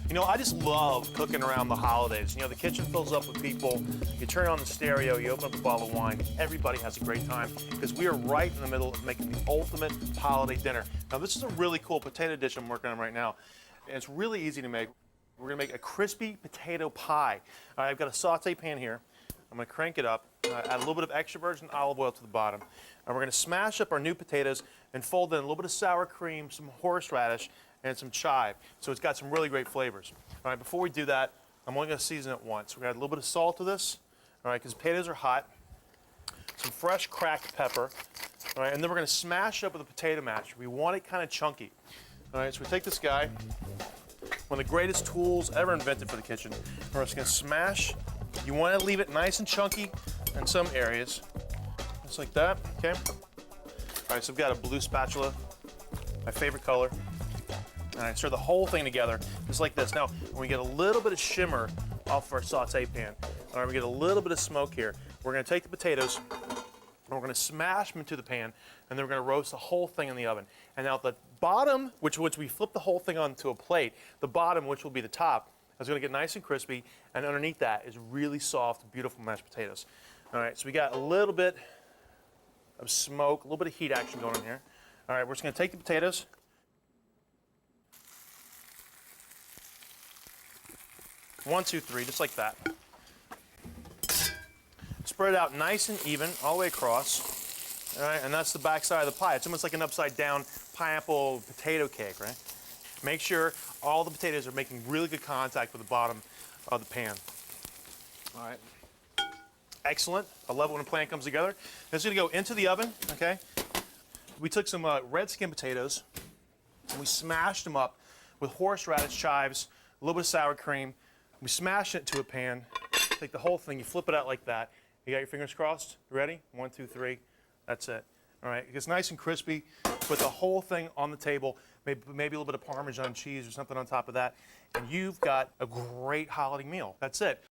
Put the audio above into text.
You know, I just love cooking around the holidays. You know, the kitchen fills up with people. You turn on the stereo, you open up a bottle of wine. Everybody has a great time because we are right in the middle of making the ultimate holiday dinner. Now, this is a really cool potato dish I'm working on right now. And it's really easy to make. We're gonna make a crispy potato pie. All right, I've got a saute pan here. I'm gonna crank it up, add a little bit of extra virgin olive oil to the bottom. And we're gonna smash up our new potatoes and fold in a little bit of sour cream, some horseradish, and some chive. So it's got some really great flavors. All right, before we do that, I'm only gonna season it once. We're gonna add a little bit of salt to this, all right, because potatoes are hot. Some fresh cracked pepper, all right, and then we're gonna smash it up with a potato masher. We want it kind of chunky. All right, so we take this guy, one of the greatest tools ever invented for the kitchen. We're just gonna smash. You wanna leave it nice and chunky in some areas, just like that, okay? All right, so I've got a blue spatula, my favorite color. All right, stir the whole thing together, just like this. Now, when we get a little bit of shimmer off of our saute pan, all right, we get a little bit of smoke here. We're gonna take the potatoes, and we're gonna smash them into the pan, and then we're gonna roast the whole thing in the oven. And now the bottom, which we flip the whole thing onto a plate, the bottom, which will be the top, is gonna get nice and crispy, and underneath that is really soft, beautiful mashed potatoes. All right, so we got a little bit of smoke, a little bit of heat action going on here. All right, we're just gonna take the potatoes, 1, 2, 3, just like that. Spread it out nice and even all the way across. All right, and that's the back side of the pie. It's almost like an upside down pineapple potato cake, right? Make sure all the potatoes are making really good contact with the bottom of the pan. All right. Excellent. I love it when a plan comes together. It's gonna go into the oven, okay? We took some red skin potatoes and we smashed them up with horseradish, chives, a little bit of sour cream. We smash it into a pan, take the whole thing, you flip it out like that. You got your fingers crossed? You ready? 1, 2, 3. That's it. All right, it gets nice and crispy. Put the whole thing on the table, maybe a little bit of Parmesan cheese or something on top of that, and you've got a great holiday meal. That's it.